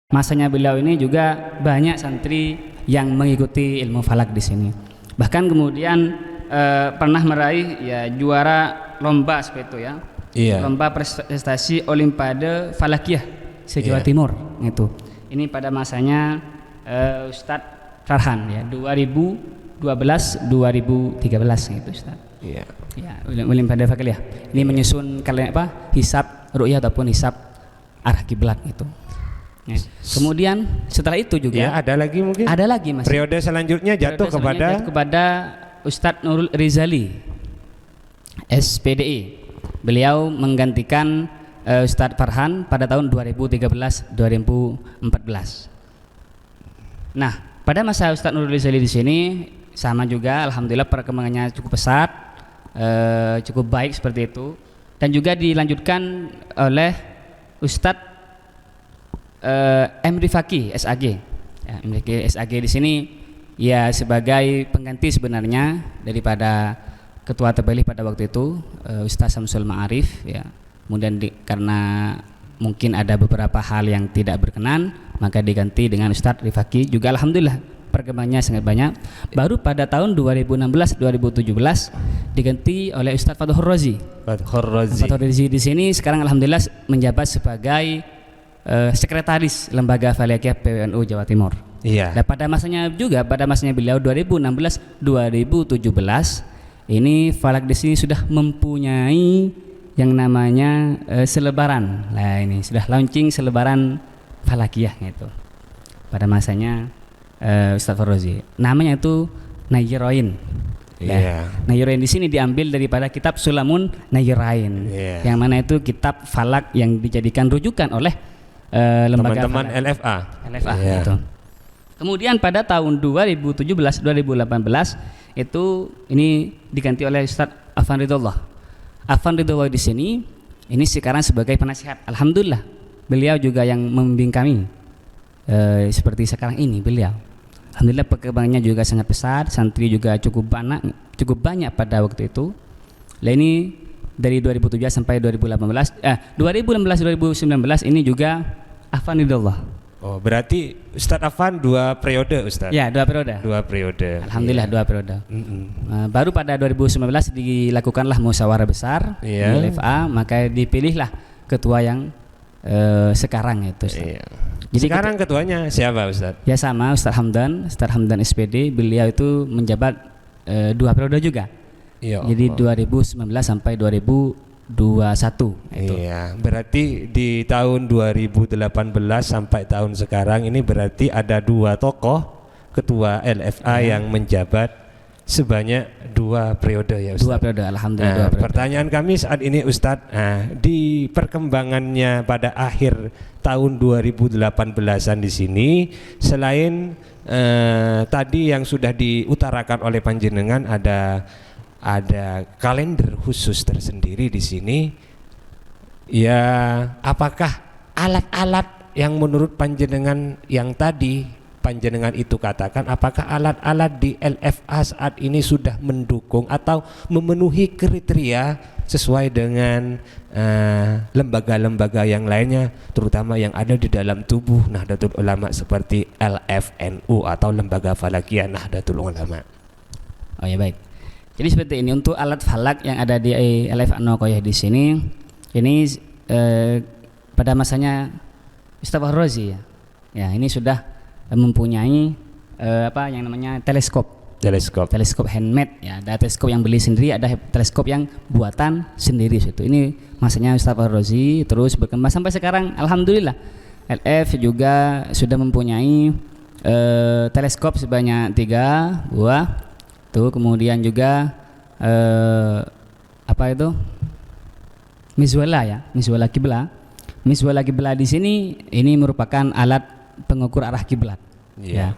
Masanya beliau ini juga banyak santri yang mengikuti ilmu falak di sini. Bahkan kemudian pernah meraih ya juara lomba seperti itu ya. Iya. Lomba prestasi Olimpiade Falakiyah se-Jawa Timur itu. Ini pada masanya Ustadz Farhan ya 2012-2013 gitu Ustadz. Iya. Ya, Olimpiade Falakiyah. Ini menyusun kalian apa? Hisab ru'yah ataupun hisab arah kiblat itu. Ya. Kemudian setelah itu juga Ya, ada lagi mungkin? ada lagi Mas. Periode selanjutnya jatuh kepada Ustadz Nurul Rizali SPDI. Beliau menggantikan Ustadz Farhan pada tahun 2013-2014. Nah, pada masa Ustadz Nurul Rizali di sini sama juga, alhamdulillah perkembangannya cukup pesat, cukup baik seperti itu, dan juga dilanjutkan oleh Ustadz M. Rifaki SAG. Ya, M. Rifaki SAG di sini ya sebagai pengganti sebenarnya daripada ketua terpilih pada waktu itu Ustaz Samsul Ma'arif ya. Kemudian karena mungkin ada beberapa hal yang tidak berkenan, maka diganti dengan Ustadz Rifaki. Juga alhamdulillah perkembangannya sangat banyak. Baru pada tahun 2016-2017 diganti oleh Ustadz Fathur Razi. Fathur Razi di sini sekarang alhamdulillah menjabat sebagai sekretaris Lembaga Falakiyah PWNU Jawa Timur. Iya. Dan pada masanya beliau 2016-2017 ini falak di sini sudah mempunyai yang namanya selebaran. Nah, ini sudah launching selebaran Falakiyah gitu. Pada masanya Ustaz Farozi. Namanya itu Nayyirain. Iya. Nayyirain di sini diambil daripada kitab Sulamun Nayyirain. Yang mana itu kitab falak yang dijadikan rujukan oleh lembaga teman-teman LFA gitu. Kemudian pada tahun 2017-2018 itu ini diganti oleh Ustadz Afan Ridullah. Afan Ridullah di sini ini sekarang sebagai penasihat. Alhamdulillah beliau juga yang membimbing kami seperti sekarang ini beliau. Alhamdulillah perkembangannya juga sangat pesat, santri juga cukup banyak pada waktu itu. Lah ini dari 2007 sampai 2016 2016-2019 ini juga Afan Ridullah. Oh, berarti Ustadz Afan 2 periode Ustadz? Ya, 2 periode. 2 periode. Alhamdulillah 2 periode. Baru pada 2019 dilakukanlah musyawarah besar di LFA, maka dipilihlah ketua yang sekarang itu Ustadz. Jadi sekarang ketuanya siapa Ustadz? Ya sama Ustadz Hamdan SPD, beliau itu menjabat 2 periode juga. Ya, jadi 2019 sampai 2021 itu. Iya, berarti di tahun 2018 sampai tahun sekarang ini berarti ada 2 tokoh ketua LFA yang menjabat sebanyak 2 periode ya Ustaz. 2 periode, alhamdulillah. Pertanyaan kami saat ini Ustadz, di perkembangannya pada akhir tahun 2018-an di sini, selain tadi yang sudah diutarakan oleh panjenengan ada kalender khusus tersendiri di sini. Ya, apakah alat-alat yang menurut panjenengan yang tadi panjenengan itu katakan, apakah alat-alat di LFA saat ini sudah mendukung atau memenuhi kriteria sesuai dengan lembaga-lembaga yang lainnya, terutama yang ada di dalam tubuh Nahdlatul Ulama seperti LFNU atau Lembaga Falakiyah Nahdlatul Ulama? Oh ya, baik. Jadi seperti ini untuk alat falak yang ada di LFA Nokoyah di sini, ini pada masanya Ustaz Fathur Razi ya, ini sudah mempunyai apa yang namanya teleskop handmade ya. Ada teleskop yang beli sendiri, ada teleskop yang buatan sendiri itu. Ini masanya Ustaz Fathur Razi terus berkembang sampai sekarang. Alhamdulillah LF juga sudah mempunyai teleskop sebanyak 3 buah. Tuh, kemudian juga apa itu mizwala kiblat di sini ini merupakan alat pengukur arah kiblat ya.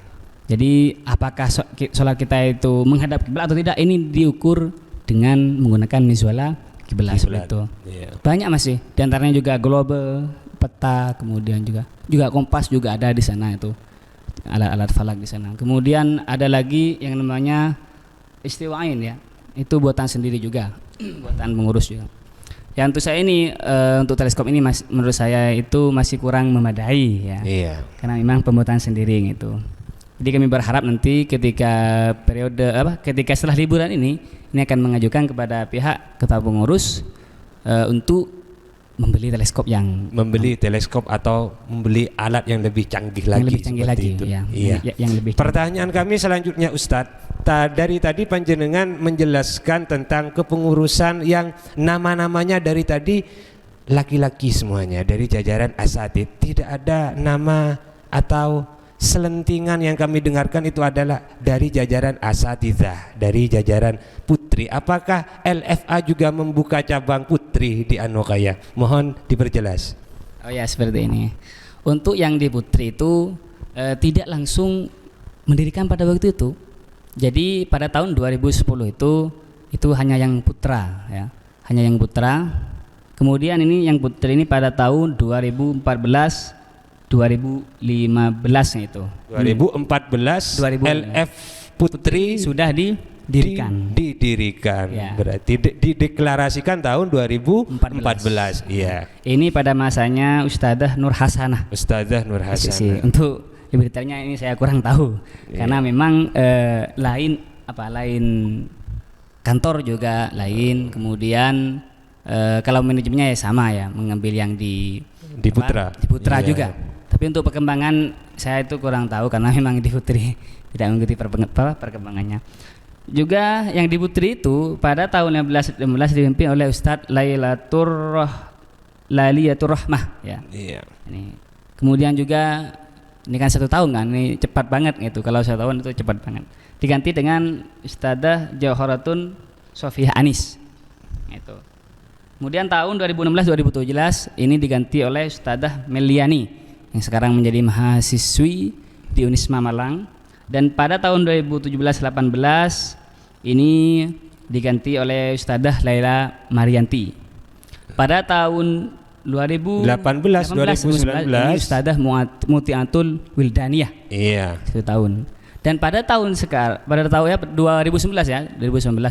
Jadi apakah sholat kita itu menghadap kiblat atau tidak, ini diukur dengan menggunakan mizwala kiblat itu. Banyak masih, di antaranya juga global, peta, kemudian juga kompas juga ada di sana, itu alat-alat falak di sana. Kemudian ada lagi yang namanya istiwa'in ya, itu buatan sendiri juga, buatan pengurus juga. Ya untuk saya ini untuk teleskop ini menurut saya itu masih kurang memadai ya. Iya. Karena memang pembuatan sendiri gitu. Jadi kami berharap nanti ketika ketika setelah liburan ini akan mengajukan kepada pihak ketua pengurus untuk membeli teleskop atau membeli alat yang lebih canggih lagi itu. Ya. Iya. Yang lebih Pertanyaan kami selanjutnya Ustadz, dari tadi panjenengan menjelaskan tentang kepengurusan yang nama-namanya dari tadi laki-laki semuanya dari jajaran asatid, tidak ada nama atau selentingan yang kami dengarkan itu adalah dari jajaran asatidzah, dari jajaran putri. Apakah LFA juga membuka cabang putri di Anokaya? Mohon diperjelas. Oh ya, seperti ini. Untuk yang di putri itu tidak langsung mendirikan pada waktu itu. Jadi pada tahun 2010 itu hanya yang putra ya. Hanya yang putra. Kemudian ini yang putri ini pada tahun 2014 2015 itu. 2014 LF Putri sudah didirikan. Ya. Berarti dideklarasikan tahun 2014. Iya. Ini pada masanya Ustadzah Nur Hasanah. Untuk lebih detailnya ini saya kurang tahu. Karena memang lain kantor juga lain. Kemudian kalau manajemennya ya sama ya, mengambil yang di Putra. Di Putra juga. Tapi untuk perkembangan saya itu kurang tahu karena memang di Putri tidak mengikuti perkembangannya. Juga yang di Putri itu pada tahun 2016 dipimpin oleh Ustadz Lailatur Rahmah ya. Iya. Ini. Kemudian juga ini kan 1 tahun kan, ini cepat banget gitu. Kalau 1 tahun itu cepat banget. Diganti dengan Ustadzah Jauharatun Sofia Anis. Itu. Kemudian tahun 2016-2017 ini diganti oleh Ustadzah Meliani yang sekarang menjadi mahasiswi di Unisma Malang, dan pada tahun 2017-18 ini diganti oleh Ustadzah Laila Marianti. Pada tahun 2018-2019 Ustadzah Mutiatul Wildaniyah. Iya. 1 tahun. Dan pada tahun 2019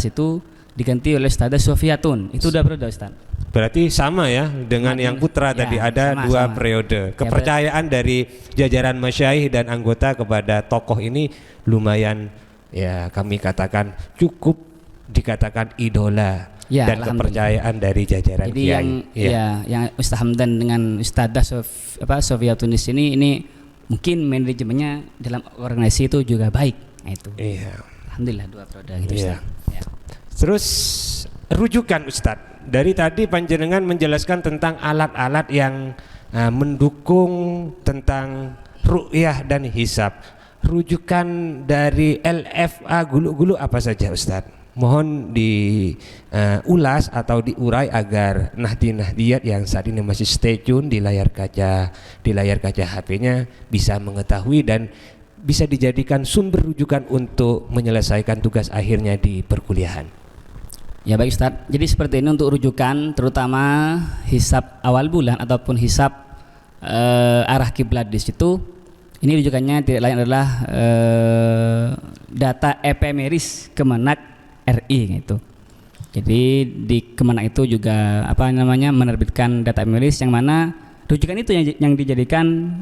itu diganti oleh Ustadzah Sofiatun. Itu udah periode Ustaz. Berarti sama ya dengan yang putra ya, tadi ada sama. Periode. Kepercayaan dari jajaran masyaikh dan anggota kepada tokoh ini lumayan ya, kami katakan cukup dikatakan idola ya, dan kepercayaan dari jajaran Jadi kiai. Yang Ustaz Hamdan dengan Ustadzah Sofiatun di sini ini mungkin manajemennya dalam organisasi itu juga baik. Nah, itu. Iya. Alhamdulillah 2 periode gitu Ustaz. Ya. Terus rujukan Ustadz, dari tadi panjenengan menjelaskan tentang alat-alat yang mendukung tentang ru'yah dan hisab. Rujukan dari LFA gulu-gulu apa saja Ustadz? Mohon diulas atau diurai agar nahdi-nahdiyat yang saat ini masih stay tune di layar kaca HP-nya bisa mengetahui dan bisa dijadikan sumber rujukan untuk menyelesaikan tugas akhirnya di perkuliahan. Ya baik Ustaz, jadi seperti ini untuk rujukan terutama hisab awal bulan ataupun hisab arah kiblat di situ. Ini rujukannya tidak lain adalah data epemeris Kemenak RI gitu. Jadi di Kemenak itu juga menerbitkan data epemeris yang mana rujukan itu yang dijadikan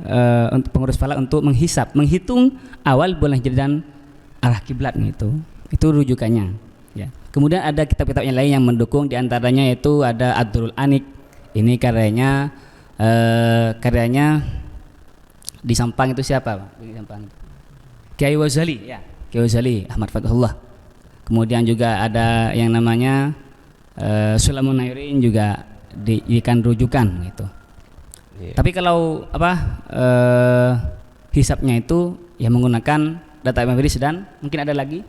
untuk pengurus falak untuk menghitung awal bulan Hijriah dan arah kiblat gitu. Itu rujukannya. Ya. Kemudian ada kitab-kitab yang lain yang mendukung, diantaranya itu ada Ad-Durrul Anik. Ini karyanya di Sampang itu siapa? Di Sampang. Kiai Wazali, ya. Kiai Wazali Ahmad Fatullah. Kemudian juga ada yang namanya Sulamun Nairin juga dijadikan rujukan gitu. Yeah. Tapi kalau hisabnya itu ya menggunakan data empiris dan mungkin ada lagi.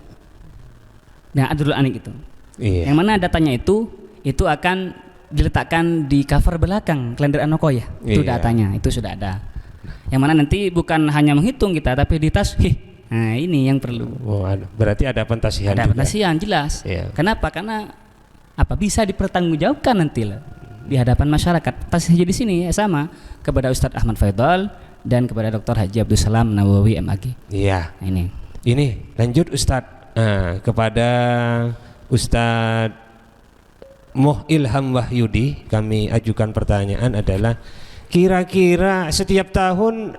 Nah, Ad-Durrul Anik itu. Iya. Yang mana datanya itu akan diletakkan di cover belakang kalender Anokoya. Itu datanya, itu sudah ada. Yang mana nanti bukan hanya menghitung kita tapi di tashih. Nah, ini yang perlu. Berarti ada pentasihan. Ada pentasihan jelas. Iya. Kenapa? Karena bisa dipertanggungjawabkan nanti lah di hadapan masyarakat. Tashih di sini ya sama kepada Ustadz Ahmad Faidal dan kepada Dr. Haji Abdul Salam Nawawi MAG. Iya. Ini lanjut Ustadz. Kepada Ustadz Moh Ilham Wahyudi kami ajukan pertanyaan adalah, kira-kira setiap tahun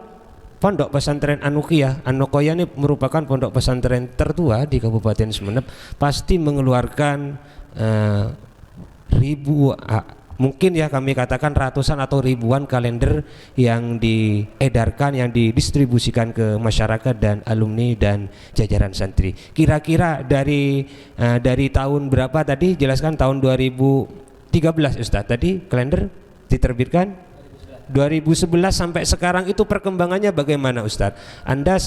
Pondok Pesantren An-Nuqoyah ini merupakan pondok pesantren tertua di Kabupaten Sumeneb, pasti mengeluarkan mungkin ya kami katakan ratusan atau ribuan kalender yang diedarkan, yang didistribusikan ke masyarakat dan alumni dan jajaran santri. Kira-kira dari tahun berapa tadi? Jelaskan tahun 2013 Ustaz. Tadi kalender diterbitkan 2011 sampai sekarang itu perkembangannya bagaimana Ustadz? Anda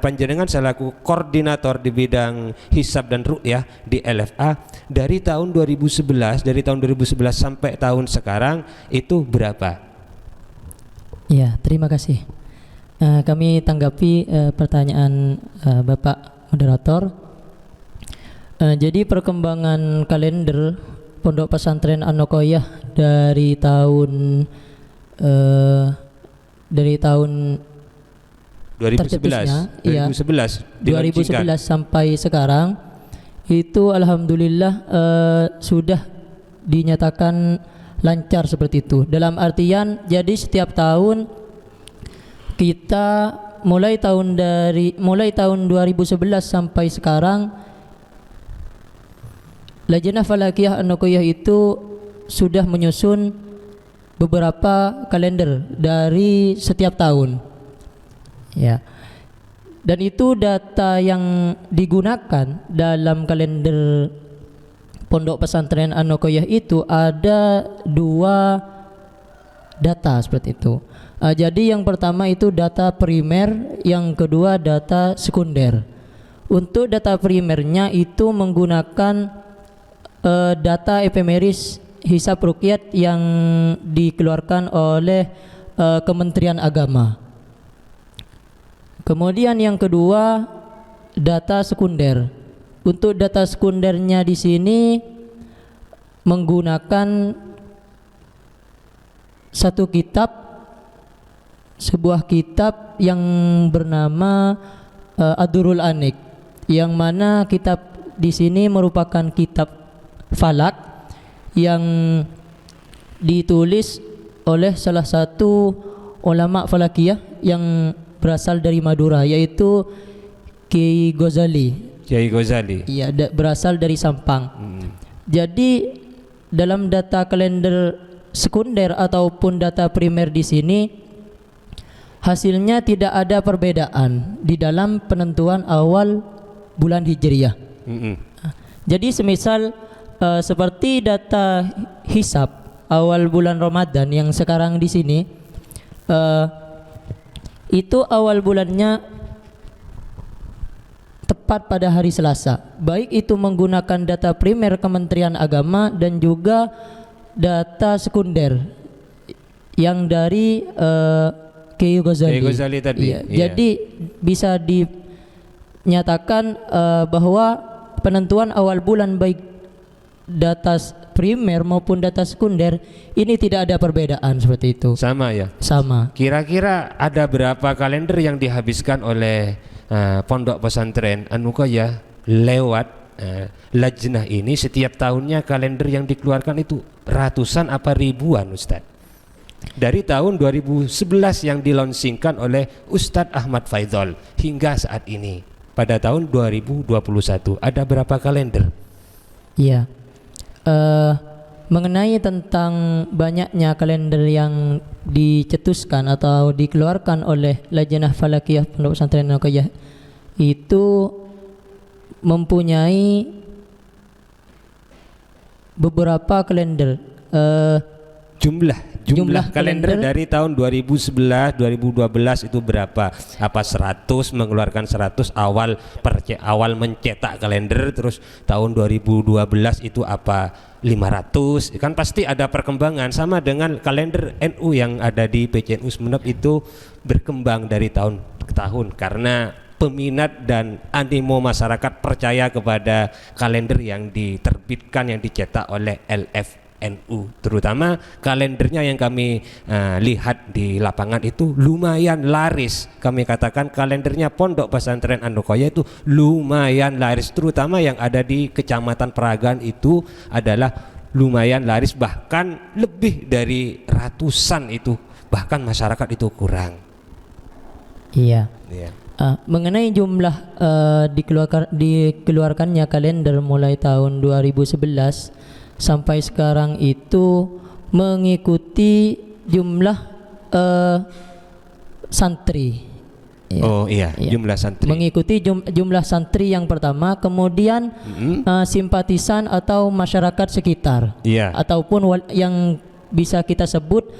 panjenengan selaku koordinator di bidang hisab dan ru'yah di LFA, dari tahun 2011 sampai tahun sekarang itu berapa? Ya, terima kasih. Kami tanggapi pertanyaan Bapak moderator. Jadi perkembangan kalender Pondok Pesantren An-Nuqoyah dari tahun 2011 sampai sekarang itu alhamdulillah sudah dinyatakan lancar seperti itu. Dalam artian jadi setiap tahun kita mulai tahun 2011 sampai sekarang Lajnah Falakiyah An-Nuqoyah itu sudah menyusun beberapa kalender dari setiap tahun, ya. Dan itu data yang digunakan dalam kalender Pondok Pesantren An-Nuqoyah itu ada 2 data seperti itu. Jadi yang pertama itu data primer, yang kedua data sekunder. Untuk data primernya itu menggunakan data epimeris hisab ruqyat yang dikeluarkan oleh Kementerian Agama. Kemudian yang kedua data sekunder. Untuk data sekundernya di sini menggunakan sebuah kitab yang bernama Ad-Durrul Anik, yang mana kitab di sini merupakan kitab falak yang ditulis oleh salah satu ulama falakiyah yang berasal dari Madura, yaitu Kiai Ghazali. Iya, berasal dari Sampang. Jadi dalam data kalender sekunder ataupun data primer di sini hasilnya tidak ada perbedaan di dalam penentuan awal bulan Hijriyah. Jadi semisal seperti data hisab awal bulan Ramadan yang sekarang di sini, itu awal bulannya tepat pada hari Selasa, baik itu menggunakan data primer Kementerian Agama dan juga data sekunder yang dari Kiai Ghazali tadi. Iya. Jadi bisa dinyatakan bahwa penentuan awal bulan baik data primer maupun data sekunder ini tidak ada perbedaan seperti itu. Sama ya? Sama. Kira-kira ada berapa kalender yang dihabiskan oleh Pondok Pesantren An-Nuqoyah lewat lajnah ini? Setiap tahunnya kalender yang dikeluarkan itu ratusan apa ribuan Ustadz? Dari tahun 2011 yang dilonsingkan oleh Ustadz Ahmad Faidhol hingga saat ini pada tahun 2021 ada berapa kalender? Iya. Mengenai tentang banyaknya kalender yang dicetuskan atau dikeluarkan oleh Lajnah Falakiyah Pondok Pesantren An-Nuqoyah itu mempunyai beberapa kalender. Jumlah kalender dari tahun 2011 2012 itu berapa? Apa 100 mengeluarkan 100 awal mencetak kalender, terus tahun 2012 itu apa 500? Kan pasti ada perkembangan. Sama dengan kalender NU yang ada di PCNU Sumeneb itu berkembang dari tahun ke tahun karena peminat dan animo masyarakat percaya kepada kalender yang diterbitkan, yang dicetak oleh LFNU. Terutama kalendernya yang kami lihat di lapangan itu lumayan laris. Kami katakan kalendernya Pondok Pesantren An-Nuqoyah itu lumayan laris, terutama yang ada di Kecamatan Peragan itu adalah lumayan laris, bahkan lebih dari ratusan itu, bahkan masyarakat itu kurang. Iya. Iya. Mengenai jumlah dikeluarkannya kalender mulai tahun 2011 sampai sekarang itu mengikuti jumlah santri. Ya. Oh iya, jumlah santri. Mengikuti jumlah santri yang pertama, kemudian simpatisan atau masyarakat sekitar, ataupun yang bisa kita sebut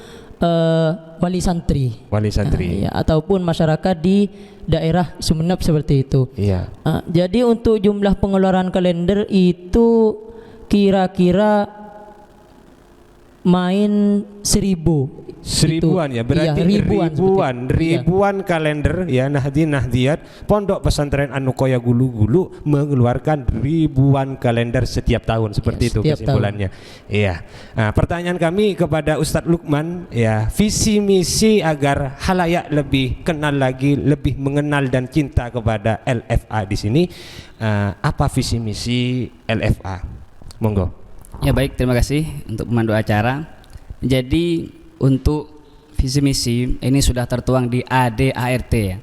wali santri. Wali santri. Ya, ataupun masyarakat di daerah Sumeneb seperti itu. Iya. Jadi untuk jumlah pengeluaran kalender itu kira-kira main 1000. Seribuan ya, berarti ribuan kalender ya Nahdiyat Pondok Pesantren An-Nuqoyah Gulu-Gulu mengeluarkan ribuan kalender setiap tahun, seperti itu kesimpulannya. Iya. Nah, pertanyaan kami kepada Ustadz Lukman ya, visi misi agar halayak lebih kenal lagi, lebih mengenal dan cinta kepada LFA di sini, apa visi misi LFA? Monggo. Ya baik, terima kasih untuk pemandu acara. Jadi untuk visi misi ini sudah tertuang di ADART ya,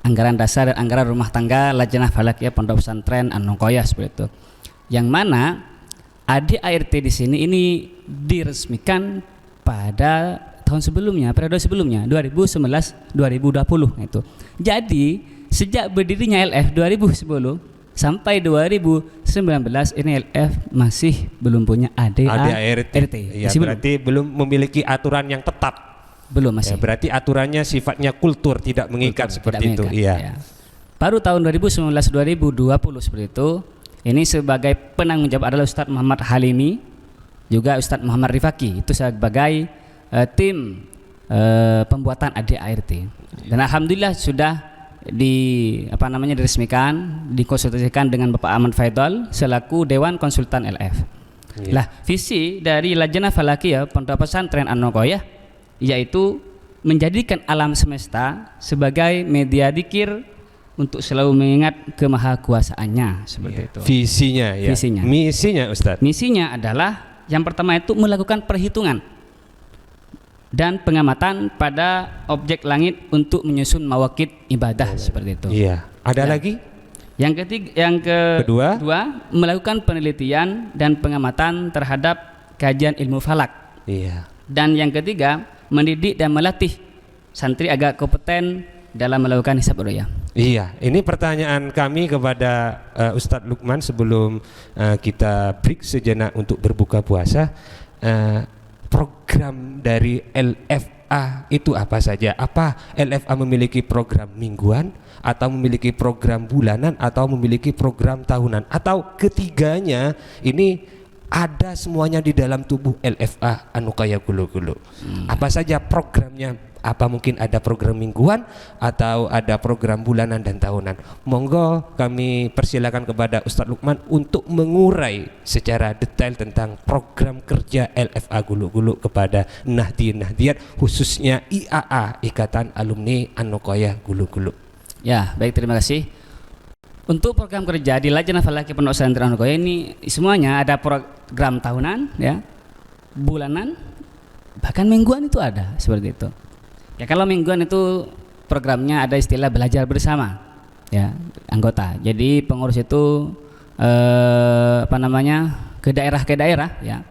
Anggaran Dasar dan Anggaran Rumah Tangga Lajnah Falakiyah Pondok Pesantren An-Nuqoyah seperti itu. Yang mana ADART di sini ini diresmikan pada tahun sebelumnya, periode sebelumnya 2019-2020 itu. Jadi sejak berdirinya LF 2010 sampai 2019 ini LF masih belum punya ADART. Ya, berarti belum memiliki aturan yang tetap. Belum masih. Ya, berarti aturannya sifatnya kultur, tidak mengikat seperti itu. Iya. Ya. Baru tahun 2019-2020 seperti itu. Ini sebagai penanggung jawab adalah Ustadz Muhammad Halimi, juga Ustadz Muhammad Rifaki. Itu sebagai tim pembuatan ADART. Dan alhamdulillah sudah diresmikan, dikonsultasikan dengan Bapak Ahmad Faidal selaku Dewan Konsultan LF. Lah, visi dari Lajnah Falakiyah Pondok Pesantren An-Nuqoyah yaitu menjadikan alam semesta sebagai media dzikir untuk selalu mengingat kemahakuasaannya, seperti itu. Visinya ya. Misinya Ustadz. Misinya adalah yang pertama itu melakukan perhitungan dan pengamatan pada objek langit untuk menyusun mawakid ibadah, seperti itu. Iya. Ada lagi? Yang kedua, melakukan penelitian dan pengamatan terhadap kajian ilmu falak. Iya. Dan yang ketiga, mendidik dan melatih santri agar kompeten dalam melakukan hisab ru'yah. Iya, ini pertanyaan kami kepada Ustadz Lukman sebelum kita break sejenak untuk berbuka puasa. Program dari LFA itu apa saja? Apa LFA memiliki program mingguan atau memiliki program bulanan atau memiliki program tahunan atau ketiganya ini ada semuanya di dalam tubuh LFA An-Nuqoyah Gulu-Gulu? Apa saja programnya? Apa mungkin ada program mingguan atau ada program bulanan dan tahunan? Monggo kami persilakan kepada Ustadz Lukman untuk mengurai secara detail tentang program kerja LFA Gulu-Gulu kepada Nahdiyat khususnya IAA, Ikatan Alumni An-Nuqoyah Gulu-Gulu. Ya, baik, terima kasih. Untuk program kerja di Lajnah Falakiyah Pondok Pesantren An-Nuqoyah ini semuanya ada program tahunan, ya, bulanan, bahkan mingguan itu ada, seperti itu. Ya, kalau mingguan itu programnya ada istilah belajar bersama, ya, anggota. Jadi pengurus itu ke daerah ya,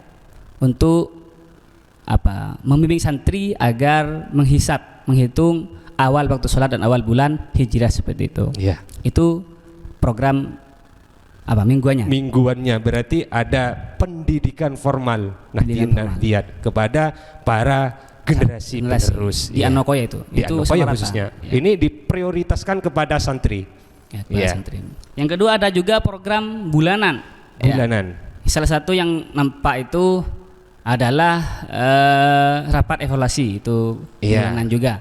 untuk membimbing santri agar menghitung awal waktu sholat dan awal bulan hijrah, seperti itu. Ya. Itu program mingguannya. Mingguannya berarti ada pendidikan formal Nahdiyat kepada para generasi penerus di An-Nuqoyah itu. Di An-Nuqoyah khususnya. Ya. Ini diprioritaskan kepada santri. Ya, santri. Yang kedua ada juga program bulanan. Bulanan. Ya. Salah satu yang nampak itu adalah rapat evaluasi itu bulanan juga.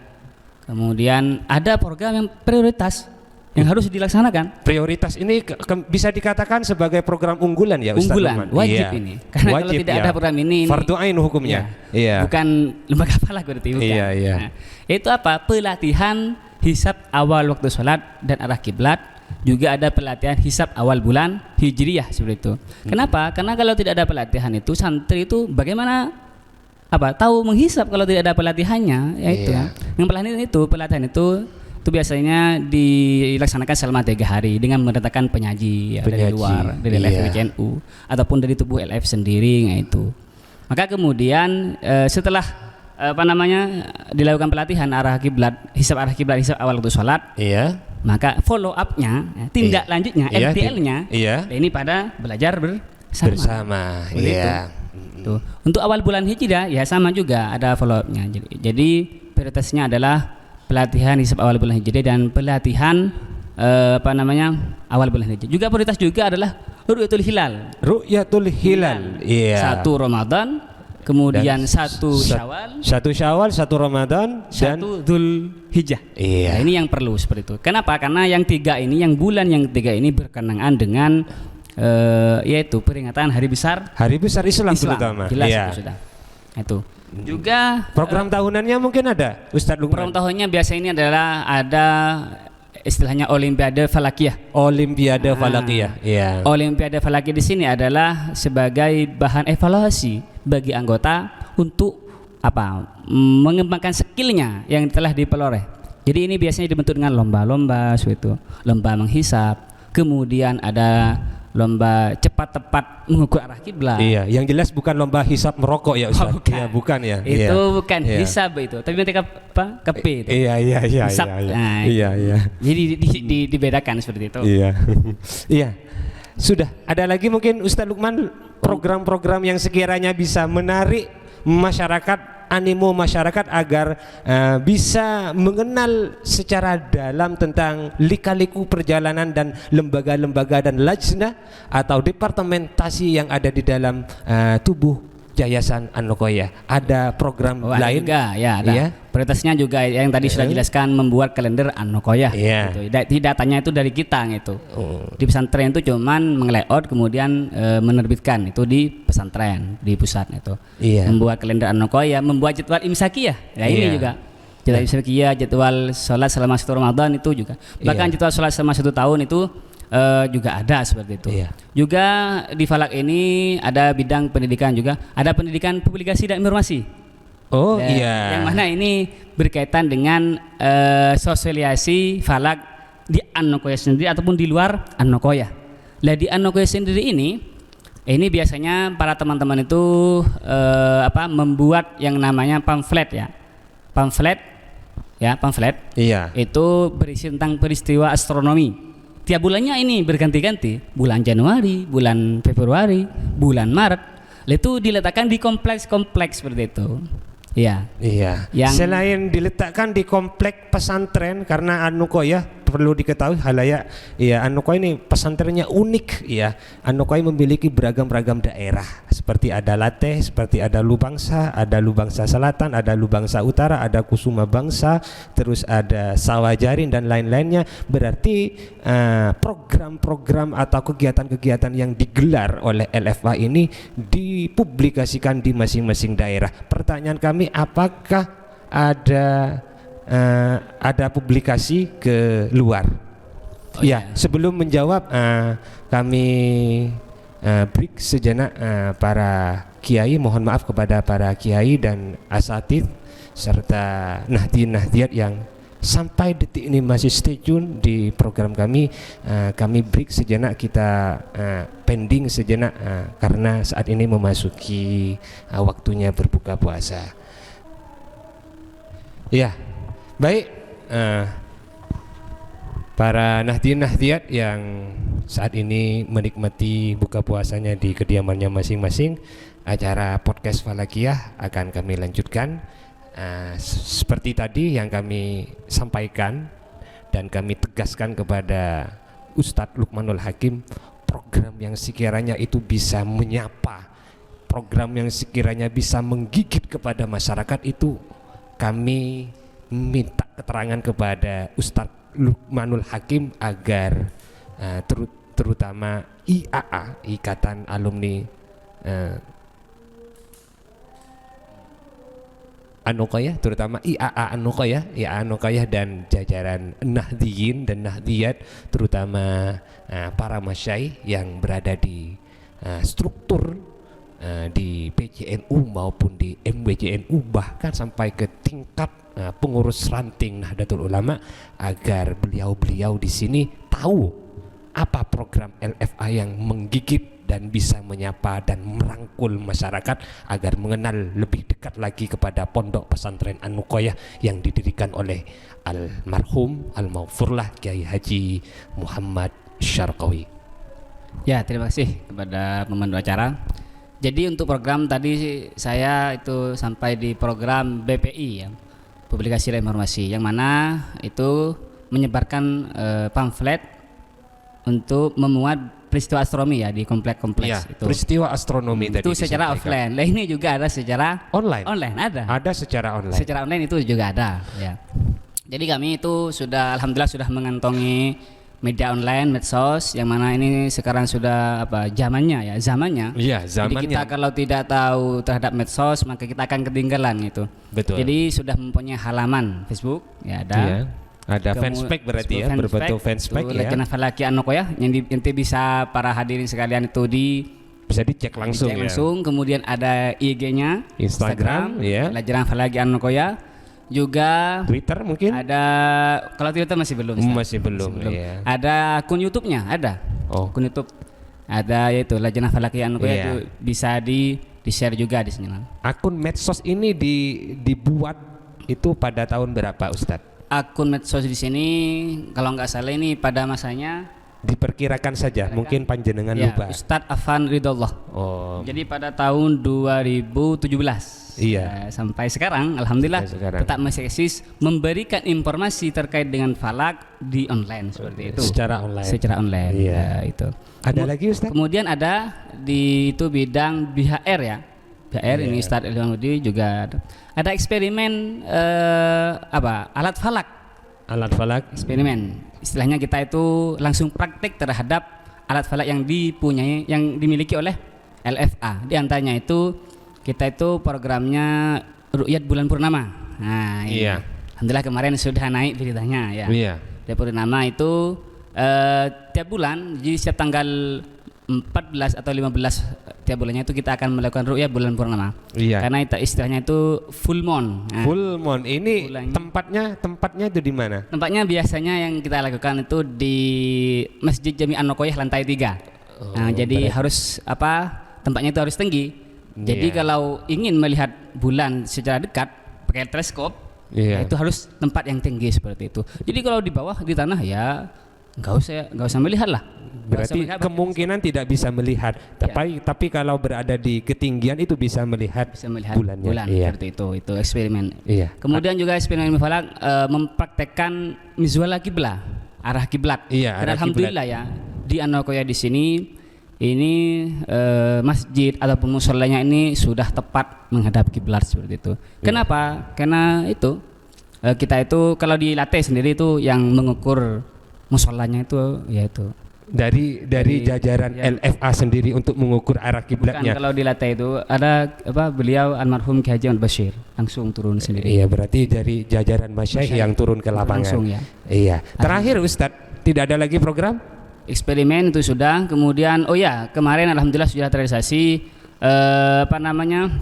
Kemudian ada program yang prioritas yang harus dilaksanakan. Prioritas ini bisa dikatakan sebagai program unggulan ya Ustaz? Unggulan, wajib ini. Karena kalau tidak ada program ini fardu ain hukumnya. Iya. Bukan lembaga falak berarti, bukan. Iya. Nah, itu pelatihan hisab awal waktu sholat dan arah kiblat, juga ada pelatihan hisab awal bulan Hijriyah seperti itu. Kenapa? Karena kalau tidak ada pelatihan itu santri itu bagaimana tahu menghisab kalau tidak ada pelatihannya, yaitu yang pelatihan itu biasanya dilaksanakan selama 3 hari dengan mendatangkan penyaji, dari luar, dari LFW NU ataupun dari tubuh LF sendiri, itu. Maka kemudian setelah dilakukan pelatihan hisab arah kiblat, hisab awal waktu sholat, maka follow up-nya, tindak lanjutnya, LDL-nya, ini pada belajar bersama. Tuh. Untuk awal bulan Hijriyah ya sama juga ada follow up-nya. Jadi prioritasnya adalah pelatihan hisab awal bulan Hijriyah dan pelatihan awal bulan Hijriyah. Juga prioritas juga adalah Ru'yatul Hilal. Ru'yatul Hilal. 1 Ramadan, kemudian 1 Syawal, 1 Syawal, 1 Ramadan, 1 Dzulhijjah. Nah, ini yang perlu seperti itu. Kenapa? Karena yang 3 ini, yang bulan yang 3 ini berkenaan dengan yaitu peringatan hari besar Islam terutama. Jelas itu sudah. Itu. Juga program tahunannya mungkin ada, Ustadz Lukman. Program tahunnya biasa ini adalah ada istilahnya Olimpiade Falakiyah. Olimpiade Falakiyah. Olimpiade Falakiyah di sini adalah sebagai bahan evaluasi bagi anggota untuk mengembangkan skillnya yang telah diperoleh. Jadi ini biasanya dibentuk dengan lomba-lomba, lomba menghisap, kemudian ada lomba cepat tepat mengukur arah kiblat. Iya, yang jelas bukan lomba hisap merokok ya Ustaz. Bukan. Bukan ya. Itu bukan hisap itu, tapi nanti ke P itu. Iya. Hisap. Jadi dibedakan seperti itu. Iya. Sudah, ada lagi mungkin Ustaz Lukman program-program yang sekiranya bisa menarik masyarakat, animo masyarakat agar bisa mengenal secara dalam tentang lika-liku perjalanan dan lembaga-lembaga dan lajnah atau departementasi yang ada di dalam tubuh Yayasan An-Nuqayyah. Ada program lain juga, ada. Prioritasnya juga yang tadi sudah jelaskan, membuat kalender An-Nuqayyah. Gitu. Datanya itu dari kita gitu. Di pesantren itu cuman meng-layout kemudian menerbitkan itu di pesantren di pusat itu. Membuat kalender An-Nuqayyah, membuat jadwal imsakiyah. Ini juga. Jadwal imsakiyah, jadwal sholat selama 1 Ramadan itu juga. Bahkan jadwal sholat selama 1 tahun itu juga ada seperti itu. Juga di Falak ini ada bidang pendidikan juga, ada pendidikan publikasi dan informasi. Yang mana ini berkaitan dengan sosialisasi Falak di An-Nuqayyah sendiri ataupun di luar An-Nuqayyah. Di An-Nuqayyah sendiri ini biasanya para teman-teman itu membuat yang namanya pamflet. Pamflet. Itu berisi tentang peristiwa astronomi. Tiap bulannya ini berganti-ganti, bulan Januari, bulan Februari, bulan Maret, itu diletakkan di kompleks-kompleks seperti itu. Selain diletakkan di kompleks pesantren, karena An-Nuqayyah perlu diketahui halayak, An-Nuqayyah ini pesantrennya unik, An-Nuqayyah memiliki beragam-ragam daerah, seperti ada Lateh, seperti ada Lubangsa, ada Lubangsa Selatan, ada Lubangsa Utara, ada Kusuma Bangsa, terus ada Sawajarin dan lain-lainnya. Berarti program-program atau kegiatan-kegiatan yang digelar oleh LFA ini dipublikasikan di masing-masing daerah. Pertanyaan kami, apakah ada publikasi ke luar? Sebelum menjawab, kami break sejenak para kiai. Mohon maaf kepada para kiai dan asatidz serta nahdien-nahdiyat yang sampai detik ini masih stay tune di program kami. Kami break sejenak, kita pending sejenak karena saat ini memasuki waktunya berbuka puasa. Baik, para nahdien-nahdiyat yang saat ini menikmati buka puasanya di kediamannya masing-masing, acara podcast Falakiyah akan kami lanjutkan. Seperti tadi yang kami sampaikan dan kami tegaskan kepada Ustadz Lukmanul Hakim, program yang sekiranya itu bisa menyapa, program yang sekiranya bisa menggigit kepada masyarakat, itu kami minta keterangan kepada Ustadz Lukmanul Hakim agar terutama IAA, Ikatan Alumni An-Nuqayyah, terutama IAA An-Nuqayyah dan jajaran Nahdiyin dan Nahdiyat, terutama para masyaikh yang berada di struktur di PCNU maupun di MWJNU, bahkan sampai ke tingkat pengurus ranting Nahdlatul Ulama, agar beliau-beliau di sini tahu apa program LFA yang menggigit dan bisa menyapa dan merangkul masyarakat agar mengenal lebih dekat lagi kepada Pondok Pesantren An-Nuqayyah yang didirikan oleh almarhum al-maghfurlah Kiai Haji Muhammad Syarqawi. Ya, terima kasih kepada pemandu acara. Jadi untuk program tadi saya itu sampai di program BPI ya, Publikasi dan Informasi, yang mana itu menyebarkan pamflet untuk memuat peristiwa astronomi ya di kompleks-kompleks ya, itu. Peristiwa astronomi tadi itu secara offline. Lah ini juga ada secara online. Online ada. Ada secara online. Secara online itu juga ada ya. Jadi kami itu sudah alhamdulillah sudah mengantongi media online, medsos, yang mana ini sekarang sudah zamannya. Iya, zamannya. Jadi kita kalau tidak tahu terhadap medsos maka kita akan ketinggalan itu. Betul. Jadi sudah mempunyai halaman Facebook ya ada. Iya. Ada fanspage berarti ya, berbentuk fanspage ya. Lajnah Falaki An-Nuqayyah yang nanti bisa para hadirin sekalian itu bisa dicek langsung ya. Kemudian ada IG-nya, Instagram ya. Lajnah Falaki An-Nuqayyah. Juga Twitter mungkin? Ada, kalau Twitter masih belum. Masih belum. Ya. Ada akun YouTube-nya, ada. Akun YouTube. Ada yaitu Lajnah Falaki An-Nuqayyah itu bisa di-share juga di sini. Akun medsos ini dibuat itu pada tahun berapa, Ustadz? Akun medsos di sini kalau nggak salah ini pada masanya diperkirakan saja, mungkin panjenengan lupa. Ustadz Afan Ridhollah. Jadi pada tahun 2017 sampai sekarang alhamdulillah tetap masih eksis memberikan informasi terkait dengan falak di online seperti itu. Secara online. Iya. Itu. Ada lagi Ustadz? Kemudian ada di itu bidang BHR ya. BHR ini Ustadz Ilhamudi juga ada eksperimen alat falak eksperimen, istilahnya kita itu langsung praktik terhadap alat falak yang dimiliki oleh LFA. Di antaranya itu kita itu programnya Ru'yat Bulan Purnama. Nah, ini. Alhamdulillah kemarin sudah naik beritanya ya. Ru'yat Purnama itu tiap bulan, jadi setiap tanggal 14 atau 15 tiap bulannya itu kita akan melakukan ru'yah bulan purnama. Karena itu istilahnya itu full moon. Full moon. Ini tempatnya itu di mana? Tempatnya biasanya yang kita lakukan itu di Masjid Jami An-Nuqayyah lantai 3. Jadi harus tempatnya itu harus tinggi. Jadi kalau ingin melihat bulan secara dekat pakai teleskop, itu harus tempat yang tinggi seperti itu. Jadi kalau di bawah di tanah ya nggak usah melihat lah. Berarti kemungkinan tidak bisa melihat, tapi kalau berada di ketinggian itu bisa melihat bulannya. Bulan seperti itu eksperimen. Kemudian juga eksperimen falak mempraktekkan mizwala kiblat, arah kiblat. Alhamdulillah ya di An-Nuqayyah di sini ini masjid ataupun musholanya ini sudah tepat menghadap kiblat seperti itu. Kenapa? Karena itu kita itu kalau dilatih sendiri itu yang mengukur musholanya itu yaitu dari jajaran LFA sendiri untuk mengukur arah kiblatnya. Kalau dilatih itu ada beliau almarhum Kiai Haji Bashir langsung turun sendiri. Iya, berarti dari jajaran masyaikh yang turun ke lapangan. Langsung ya. Iya. Terakhir Ustadz, tidak ada lagi program? Eksperimen itu sudah. Kemudian kemarin alhamdulillah sudah terrealisasi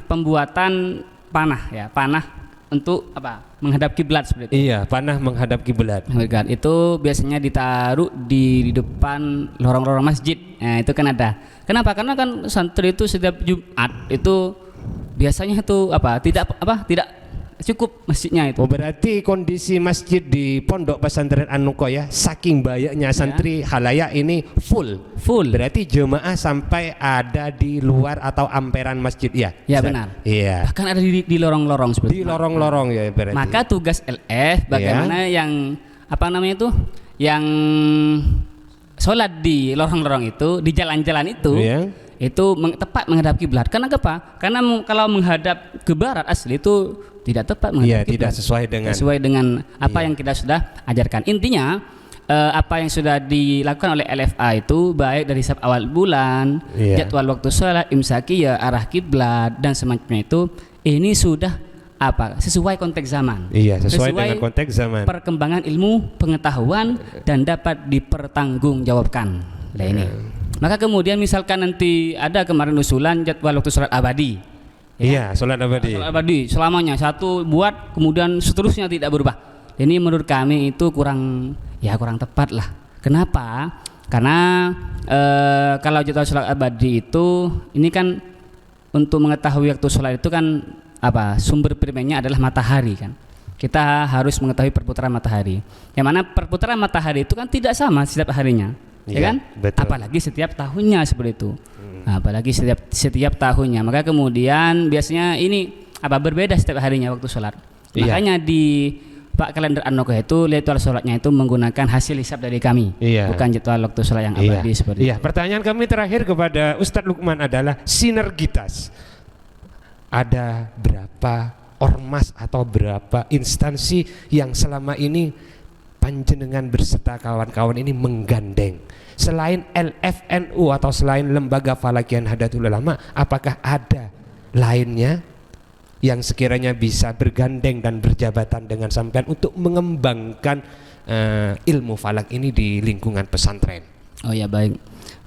pembuatan panah untuk menghadap kiblat seperti itu. Iya, panah menghadap kiblat. Itu biasanya ditaruh di depan lorong-lorong masjid. Nah, itu kan ada. Kenapa? Karena kan santri itu setiap Jumat itu biasanya itu tidak cukup masjidnya itu. Berarti kondisi masjid di Pondok Pesantren An-Nuqayyah saking banyaknya santri halayak ini full. Berarti jemaah sampai ada di luar atau amperan masjid ya. Ya benar. Iya. Bahkan ada di lorong-lorong seperti itu. Di lorong-lorong ya berarti. Maka tugas LF bagaimana yang yang sholat di lorong-lorong itu, di jalan-jalan itu. Itu tepat menghadap kiblat. Karena apa? Karena kalau menghadap ke barat asli itu tidak tepat menghadap kiblat. Tidak sesuai dengan apa yang kita sudah ajarkan. Intinya apa yang sudah dilakukan oleh LFA itu baik dari awal bulan, jadwal waktu sholat, imsakiyah, arah kiblat dan semacamnya itu ini sudah apa? Sesuai konteks zaman. Iya, sesuai dengan konteks zaman. Perkembangan ilmu, pengetahuan dan dapat dipertanggungjawabkan. Nah ini. Maka kemudian misalkan nanti ada kemarin usulan jadwal waktu sholat abadi. Iya, sholat abadi. Sholat abadi selamanya satu buat kemudian seterusnya tidak berubah. Ini menurut kami itu kurang tepat lah. Kenapa? Karena kalau jadwal sholat abadi itu ini kan untuk mengetahui waktu sholat itu kan apa? Sumber primernya adalah matahari kan. Kita harus mengetahui perputaran matahari. Yang mana perputaran matahari itu kan tidak sama setiap harinya. Ya kan? Betul. Apalagi setiap tahunnya seperti itu. Apalagi setiap tahunnya. Maka kemudian biasanya ini berbeda setiap harinya waktu sholat. Makanya di Pak kalender An-Nokoh itu jadwal sholatnya itu menggunakan hasil hisab dari kami, bukan jadwal waktu sholat yang abadi seperti itu. Pertanyaan kami terakhir kepada Ustadz Lukman adalah sinergitas. Ada berapa ormas atau berapa instansi yang selama ini panjenengan berserta kawan-kawan ini menggandeng? Selain LFNU atau selain Lembaga Falakian Nahdlatul Ulama, apakah ada lainnya yang sekiranya bisa bergandeng dan berjabatan dengan sampean untuk mengembangkan ilmu falak ini di lingkungan pesantren? Oh ya, baik.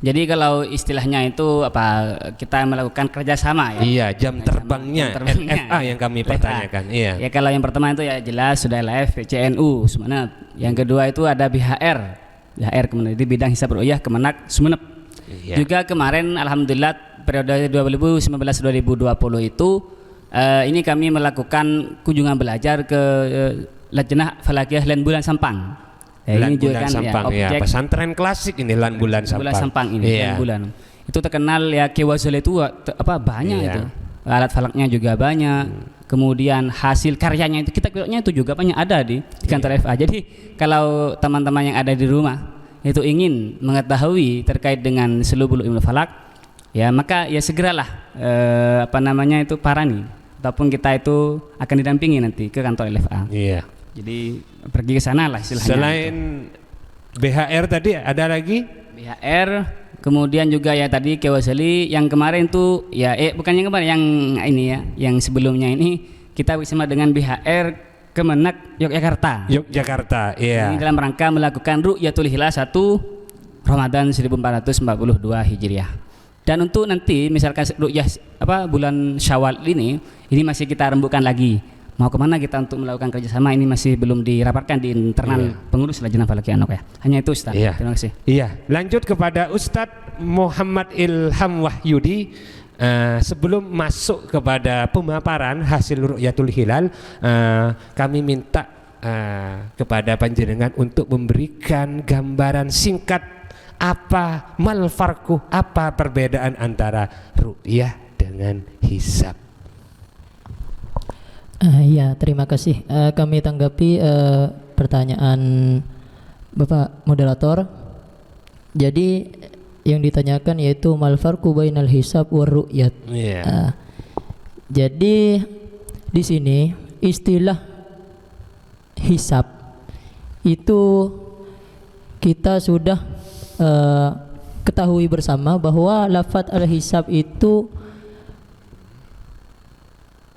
Jadi kalau istilahnya itu kita melakukan kerjasama ya. Iya, jam terbangnya LFA yang kami pertanyakan. Iya. Ya kalau yang pertama itu ya jelas sudah LF CNU Sumeneb. Yang kedua itu ada BHR kemudian di bidang hisab ru'yah Kemenak Sumeneb. Iya. Juga kemarin alhamdulillah periode 2019-2020 itu ini kami melakukan kunjungan belajar ke Lajnah Falakiyah Lan Bulan Sampang. Lan Bulan Sampang ya, pesantren klasik ini Lan Bulan Sampang. Bulan Sampang ini Lan Bulan. Itu terkenal ya Kewazal itu banyak itu. Alat falaknya juga banyak. Kemudian hasil karyanya itu kita itu juga banyak ada di kantor FA. Jadi kalau teman-teman yang ada di rumah itu ingin mengetahui terkait dengan selubul ilmu falak, ya maka ya segeralah itu parani ataupun kita itu akan didampingi nanti ke kantor LFA. Iya. Jadi pergi ke sana lah istilahnya. Selain BHR tadi ada lagi? BHR, kemudian juga ya tadi Kewasali yang kemarin tuh ya bukan yang kemarin, yang ini ya, yang sebelumnya ini kita bersama dengan BHR Kemenak Yogyakarta. Iya. Ini dalam rangka melakukan Ru'yatul Hilal 1 Ramadan 1442 Hijriah. Dan untuk nanti misalkan ru'yah bulan Syawal ini masih kita rembukan lagi. Mau kemana kita untuk melakukan kerjasama ini masih belum dirapatkan di internal pengurus Lajnah Falakiyah An-Nokoh ya. Hanya itu Ustaz. Terima kasih. Iya. Lanjut kepada Ustadz Muhammad Ilham Wahyudi. Sebelum masuk kepada pemaparan hasil Ru'yatul Hilal, kami minta kepada panjenengan untuk memberikan gambaran singkat apa malfarku, apa perbedaan antara ru'yah dengan hisab. Ya, terima kasih. Kami tanggapi pertanyaan Bapak Moderator. Jadi yang ditanyakan yaitu malfarku bainal hisab war ru'yat. Jadi di sini istilah hisab itu kita sudah ketahui bersama bahwa lafaz al-hisab itu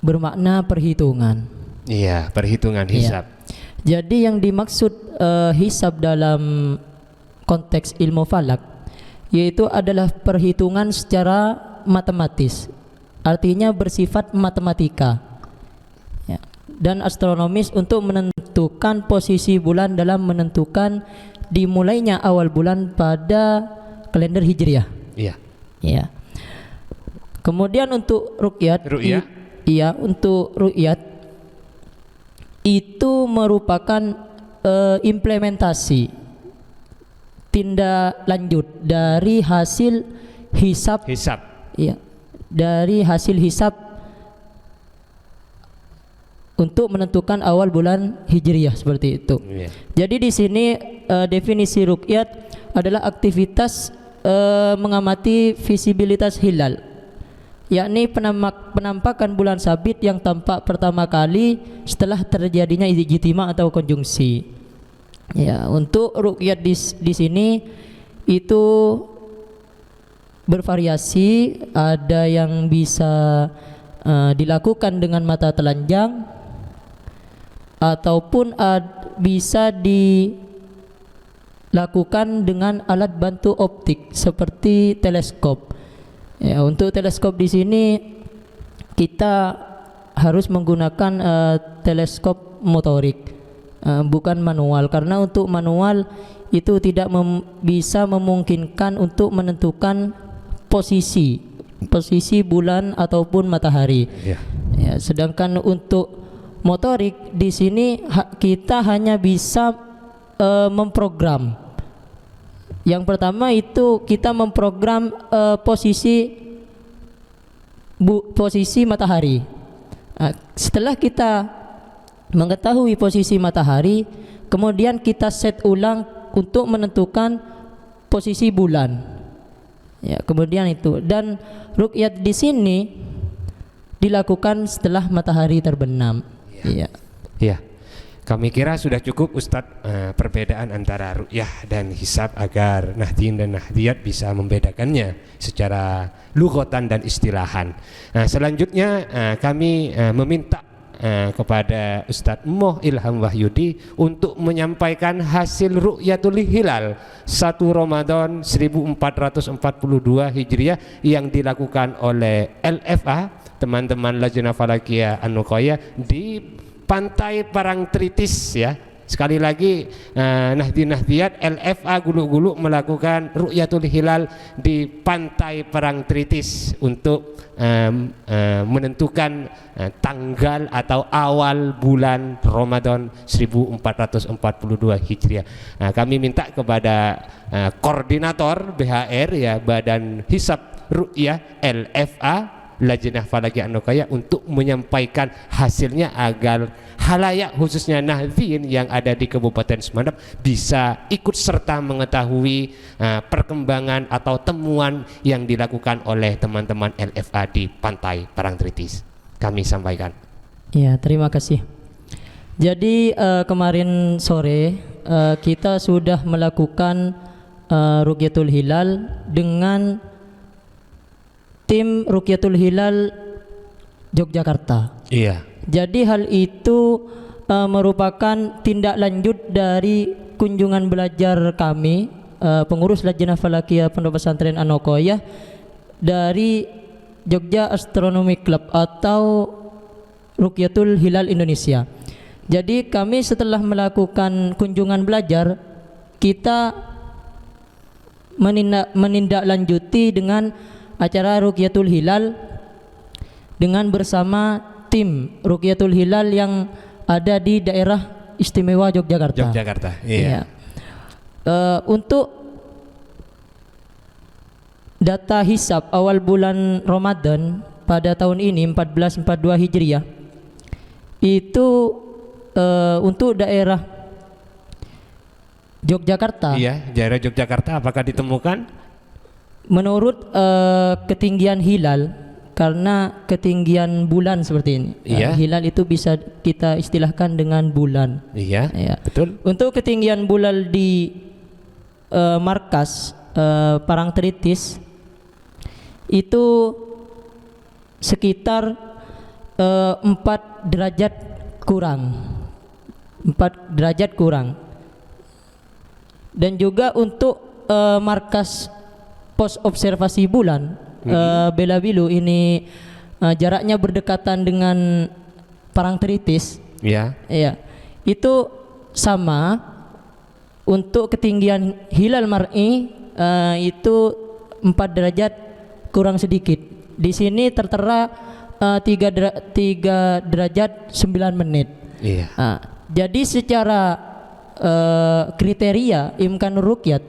bermakna perhitungan. Iya, perhitungan hisab. Jadi yang dimaksud hisab dalam konteks ilmu falak yaitu adalah perhitungan secara matematis, artinya bersifat matematika dan astronomis untuk menentukan posisi bulan dalam menentukan dimulainya awal bulan pada kalender Hijriah. Iya. Kemudian untuk ru'yat, untuk ru'yat itu merupakan implementasi tindak lanjut dari hasil hisab. Iya. Dari hasil hisab untuk menentukan awal bulan Hijriah seperti itu. Jadi di sini definisi ruqyat adalah aktivitas mengamati visibilitas hilal, yakni penampakan bulan sabit yang tampak pertama kali setelah terjadinya ijtima atau konjungsi. Ya, untuk ruqyat di sini itu bervariasi, ada yang bisa dilakukan dengan mata telanjang, ataupun bisa dilakukan dengan alat bantu optik seperti teleskop. Ya, untuk teleskop di sini kita harus menggunakan teleskop motorik, bukan manual, karena untuk manual itu tidak bisa memungkinkan untuk menentukan posisi bulan ataupun matahari. Ya, sedangkan untuk motorik di sini kita hanya bisa memprogram. Yang pertama itu kita memprogram posisi matahari. Setelah kita mengetahui posisi matahari, kemudian kita set ulang untuk menentukan posisi bulan. Ya, kemudian itu, dan ruqyat di sini dilakukan setelah matahari terbenam. Iya. Ya. Kami kira sudah cukup Ustadz perbedaan antara ru'yah dan hisab agar nahdien dan nahdiyat bisa membedakannya secara lughatan dan istilahan. Nah, selanjutnya kami meminta kepada Ustadz Moh Ilham Wahyudi untuk menyampaikan hasil ru'yatul hilal 1 Ramadan 1442 Hijriah yang dilakukan oleh LFA, teman-teman Lajnah Falakiyah An-Nuqayyah di Pantai Parangtritis ya. Sekali lagi Nahdi-Nahdiyat LFA Guluk-Guluk melakukan ru'yatul hilal di Pantai Parangtritis untuk menentukan tanggal atau awal bulan Ramadan 1442 Hijriah. Kami minta kepada koordinator BHR ya, Badan Hisab Ru'yah LFA Lajnah Falakiyah An-Nuqayyah untuk menyampaikan hasilnya agar halayak khususnya nahdien yang ada di Kabupaten Sumeneb bisa ikut serta mengetahui perkembangan atau temuan yang dilakukan oleh teman-teman LFA di Pantai Parangtritis. Kami sampaikan. Ya, terima kasih. Jadi kemarin sore kita sudah melakukan ruqyatul hilal dengan tim Ruqyatul Hilal Yogyakarta. Iya. Jadi hal itu merupakan tindak lanjut dari kunjungan belajar kami pengurus Lajnah Falakiyah Pondok Pesantren An-Nuqayyah dari Jogja Astronomy Club atau Ruqyatul Hilal Indonesia. Jadi kami setelah melakukan kunjungan belajar, kita menindaklanjuti dengan acara Ruqyatul Hilal dengan bersama tim Ruqyatul Hilal yang ada di daerah istimewa Yogyakarta. Iya. Untuk data hisab awal bulan Ramadan pada tahun ini 1442 Hijriah itu untuk daerah Yogyakarta. Iya, daerah Yogyakarta apakah ditemukan? Menurut ketinggian hilal, karena ketinggian bulan seperti ini, hilal itu bisa kita istilahkan dengan bulan. Iya, betul. Untuk ketinggian bulan di markas Parangtritis itu sekitar 4 derajat kurang. Dan juga untuk markas pos observasi bulan Belabilu ini jaraknya berdekatan dengan Parangtritis. Iya. Iya. Itu sama untuk ketinggian hilal mar'i itu 4 derajat kurang sedikit. Di sini tertera 3 derajat 9 menit. Iya. Jadi secara kriteria imkanur ruqyat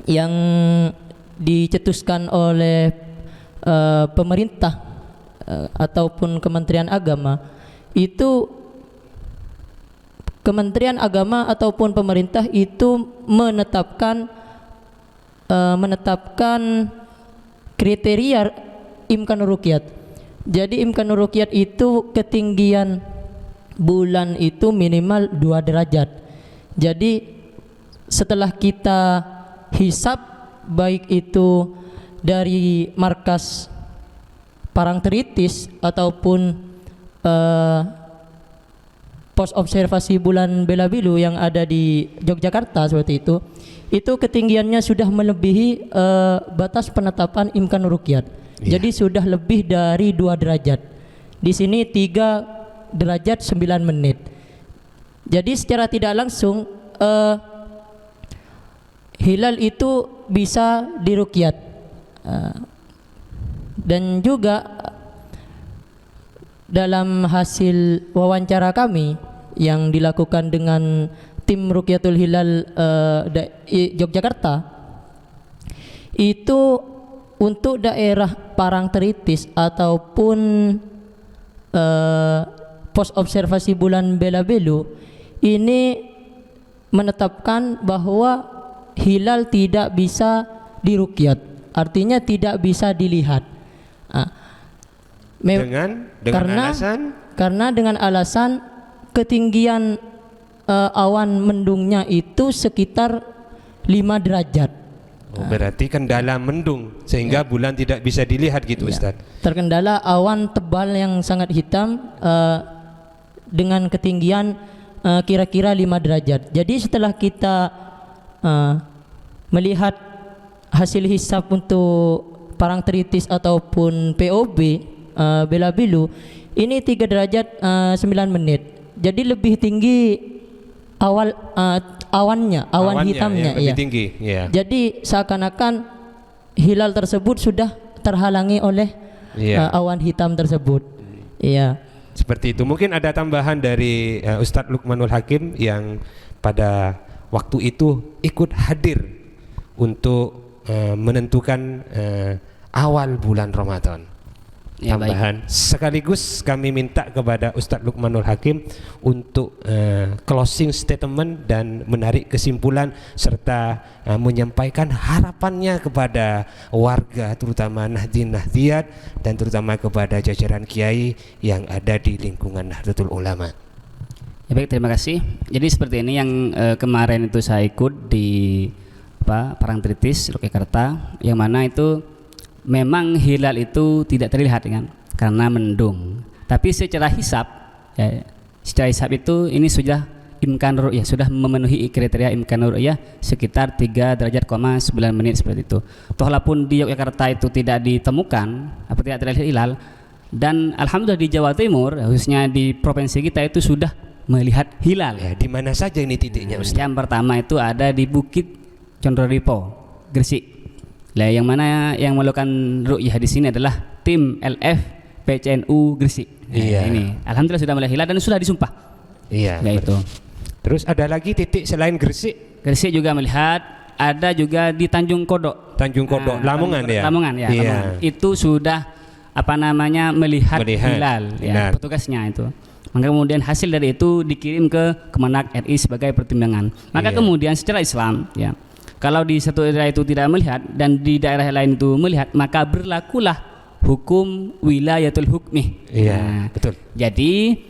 yang dicetuskan oleh pemerintah ataupun Kementerian Agama, itu Kementerian Agama ataupun pemerintah itu menetapkan kriteria imkanur ruqyat. Jadi imkanur ruqyat itu ketinggian bulan itu minimal 2 derajat. Jadi setelah kita hisab baik itu dari markas Parangtritis ataupun pos observasi bulan Belabilu yang ada di Yogyakarta seperti itu ketinggiannya sudah melebihi batas penetapan imkan ruqyat. Jadi sudah lebih dari 2 derajat. Di sini 3 derajat 9 menit. Jadi secara tidak langsung hilal itu bisa diruqyat. Dan juga dalam hasil wawancara kami yang dilakukan dengan tim Ruqyatul Hilal Yogyakarta, itu untuk daerah Parangtritis ataupun pos observasi bulan Belabilu ini menetapkan bahwa hilal tidak bisa diruqyat, artinya tidak bisa dilihat. Karena dengan alasan ketinggian awan mendungnya itu sekitar 5 derajat. Berarti kendala mendung sehingga bulan tidak bisa dilihat gitu, Ustaz. Terkendala awan tebal yang sangat hitam dengan ketinggian kira-kira 5 derajat. Jadi setelah kita melihat hasil hisab untuk Parangtritis ataupun POB Belabilu, ini 3 derajat 9 menit. Jadi lebih tinggi awan hitamnya, ya, lebih tinggi, ya. Jadi seakan-akan hilal tersebut sudah terhalangi oleh awan hitam tersebut. Iya. Seperti itu. Mungkin ada tambahan dari Ustadz Luqmanul Hakim yang pada waktu itu ikut hadir untuk menentukan awal bulan Ramadan. Ya, tambahan. Baik. Sekaligus kami minta kepada Ustadz Luqmanul Hakim untuk closing statement dan menarik kesimpulan serta menyampaikan harapannya kepada warga, terutama Nahdien Nahdiyat dan terutama kepada jajaran kiai yang ada di lingkungan Nahdlatul Ulama. Ya, baik, terima kasih. Jadi seperti ini yang kemarin itu saya ikut di Parangtritis Yogyakarta, yang mana itu memang hilal itu tidak terlihat kan karena mendung. Tapi secara hisab, itu ini sudah imkan ru'yah, sudah memenuhi kriteria imkan ru'yah sekitar 3 derajat 9 menit seperti itu. Walaupun di Yogyakarta itu tidak ditemukan tidak terlihat hilal, dan alhamdulillah di Jawa Timur, khususnya di provinsi kita itu sudah melihat hilal. Ya, di mana saja ini titiknya, Ustaz? Yang pertama itu ada di Bukit Condrodipo, Gresik. Lah, yang mana yang melakukan ru'yah di sini adalah tim LF PCNU Gresik. Iya. Ini alhamdulillah sudah melihat hilal dan sudah disumpah. Iya. Itu. Terus ada lagi titik selain Gresik? Gresik juga melihat, ada juga di Tanjung Kodok. Tanjung Kodok, Lamongan ya. Lamongan ya. Iya. Lamongan. Itu sudah melihat hilal ya, petugasnya itu. Maka kemudian hasil dari itu dikirim ke Kemenak RI sebagai pertimbangan. Maka kemudian secara Islam ya, kalau di satu daerah itu tidak melihat dan di daerah lain itu melihat, maka berlakulah hukum wilayatul hukmi. Iya, betul. Jadi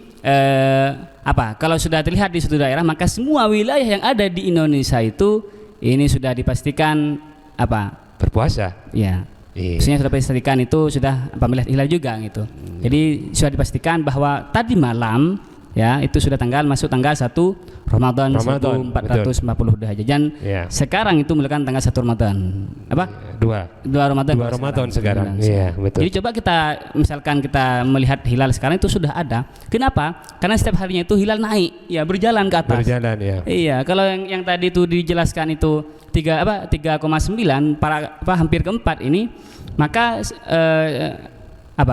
kalau sudah terlihat di suatu daerah, maka semua wilayah yang ada di Indonesia itu ini sudah dipastikan berpuasa. Ya. Maksudnya sudah dipastikan itu sudah melihat hilal juga gitu. Jadi sudah dipastikan bahwa tadi malam ya itu sudah masuk tanggal 1 Ramadan 1440 Dzulhijjah. Dan sekarang itu merupakan tanggal 1 Ramadan. 2 Ramadan sekarang. Iya, betul. Jadi coba misalkan kita melihat hilal sekarang itu sudah ada. Kenapa? Karena setiap harinya itu hilal naik, ya, berjalan ke atas. Berjalan ya. Iya, kalau yang tadi itu dijelaskan itu 3,9 hampir ke 4 ini, maka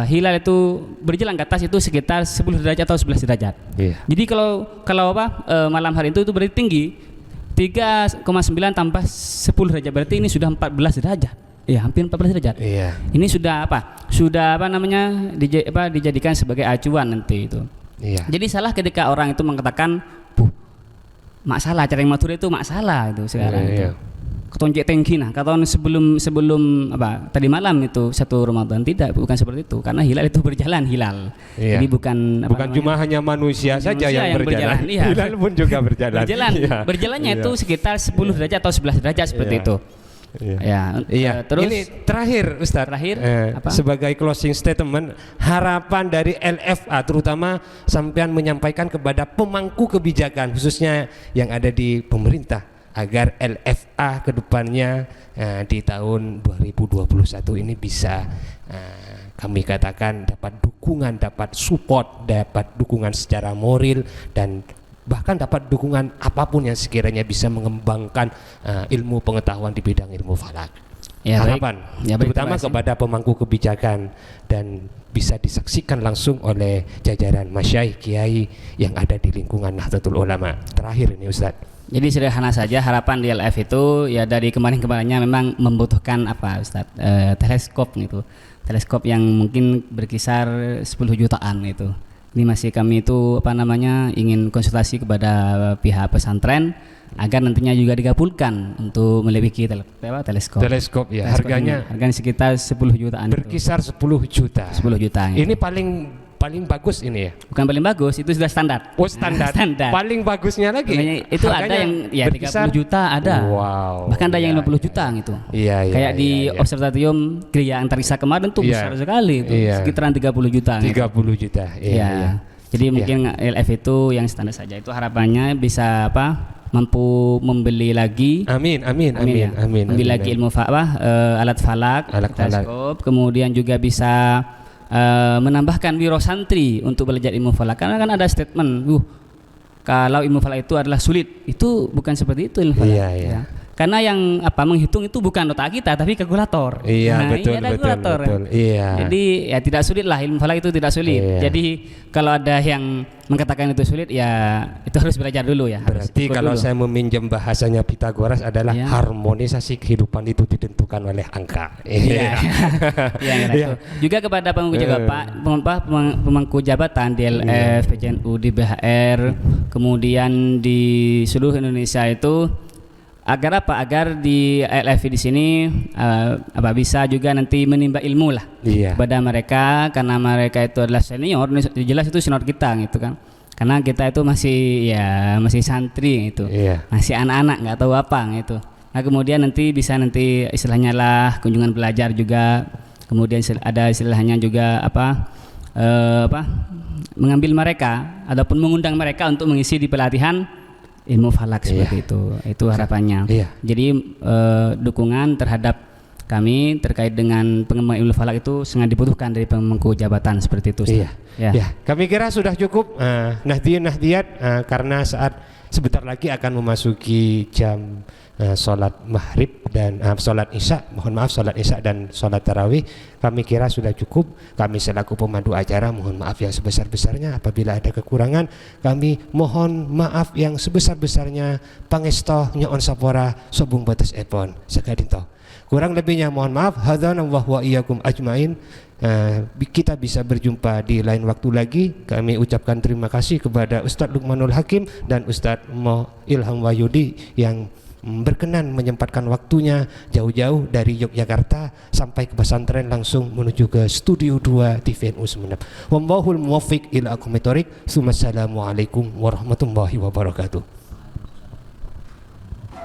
hilal itu berjalan ke atas itu sekitar 10 derajat atau 11 derajat. Yeah. Jadi kalau malam hari itu berarti tinggi 3,9 tambah 10 derajat, berarti ini sudah 14 derajat. Ya, hampir 14 derajat. Yeah. Ini sudah dijadikan sebagai acuan nanti itu. Yeah. Jadi salah ketika orang itu mengatakan, mak salah, cara yang matur itu mak salah itu sekarang. Itu. Ketonjek tengki katakan sebelum tadi malam itu 1 Ramadan, bukan seperti itu, karena hilal itu berjalan hilal. Iya. Jadi bukan cuma hanya manusia saja yang berjalan. Iya. Hilal pun juga berjalan. Berjalannya itu sekitar 10 derajat atau 11 derajat seperti itu. Iya. Terus ini terakhir Ustadz. Terakhir apa? Sebagai closing statement, harapan dari LFA terutama sampean menyampaikan kepada pemangku kebijakan khususnya yang ada di pemerintah agar LFA kedepannya di tahun 2021 ini bisa kami katakan dapat dukungan, dapat support, dapat dukungan secara moral dan bahkan dapat dukungan apapun yang sekiranya bisa mengembangkan ilmu pengetahuan di bidang ilmu falak. Harapan terutama kepada pemangku kebijakan dan bisa disaksikan langsung oleh jajaran masyaikh kiai yang ada di lingkungan Nahdlatul Ulama. Terakhir ini Ustaz. Jadi sederhana saja harapan di LF itu ya dari kemarin-kemarinnya memang membutuhkan apa Ustaz? Teleskop gitu. Teleskop yang mungkin berkisar 10 jutaan itu. Ini masih kami itu ingin konsultasi kepada pihak pesantren agar nantinya juga digabungkan untuk melebihi teleskop. Teleskop ya, harganya sekitar 10 jutaan. Berkisar 10 juta. 10 juta. Ini paling bagus ini ya. Bukan paling bagus, itu sudah standar. Oh, standar. Paling bagusnya lagi. Makanya itu ada yang ya berkisar, 30 juta ada. Wow. Bahkan ada yang 50 juta gitu. Iya. Kayak di observatorium Gria Antariksa kemarin tuh besar sekali itu. Sekitaran 30 juta. 30 juta. Iya. Jadi mungkin LF itu yang standar saja. Itu harapannya bisa mampu membeli lagi. Amin. Membeli lagi ilmu alat falak, teleskop, kemudian juga bisa menambahkan wiro santri untuk belajar ilmu falak karena kan ada statement kalau ilmu falak itu adalah sulit, itu bukan seperti itu ilmu falak. Iya. Karena yang menghitung itu bukan otak kita tapi kalkulator. Iya, betul. Iya. Jadi ya tidak sulit lah, ilmu falak itu tidak sulit. Iya. Jadi kalau ada yang mengatakan itu sulit ya itu harus belajar dulu ya. Berarti kalau saya meminjam bahasanya Pitagoras adalah harmonisasi kehidupan itu ditentukan oleh angka. Iya. Iya. Juga kepada pemangku jabatan di LF, PJNU, di BHR, kemudian di seluruh Indonesia itu agar di LF di sini bisa juga nanti menimba ilmu lah kepada mereka karena mereka itu adalah senior, jelas itu senior kita gitu kan. Karena kita itu masih santri gitu. Masih anak-anak nggak tahu apa gitu. Nah, kemudian nanti istilahnya lah kunjungan belajar juga. Kemudian ada istilahnya juga mengambil mereka ataupun mengundang mereka untuk mengisi di pelatihan ilmu falak seperti itu harapannya. Jadi dukungan terhadap kami terkait dengan pengembangan ilmu falak itu sangat dibutuhkan dari pemangku jabatan seperti itu. Kami kira sudah cukup Nahdiyat karena sebentar lagi akan memasuki jam sholat maghrib dan sholat isya, sholat isya dan sholat tarawih. Kami kira sudah cukup. Kami selaku pemandu acara mohon maaf yang sebesar-besarnya apabila ada kekurangan. Kami mohon maaf yang sebesar-besarnya. Pangesto nyoon sapora sobung batas epon sakadinto. Kurang lebihnya mohon maaf. Hadzana wa iyyakum ajmain. Kita bisa berjumpa di lain waktu lagi. Kami ucapkan terima kasih kepada Ustadz Lukmanul Hakim dan Ustadz Ilham Wahyudi yang berkenan menyempatkan waktunya jauh-jauh dari Yogyakarta sampai ke pesantren langsung menuju ke Studio 2 TVNU Sumeneb. Wallahul muwaffiq ila aqwamit thoriq. Assalamualaikum warahmatullahi wabarakatuh.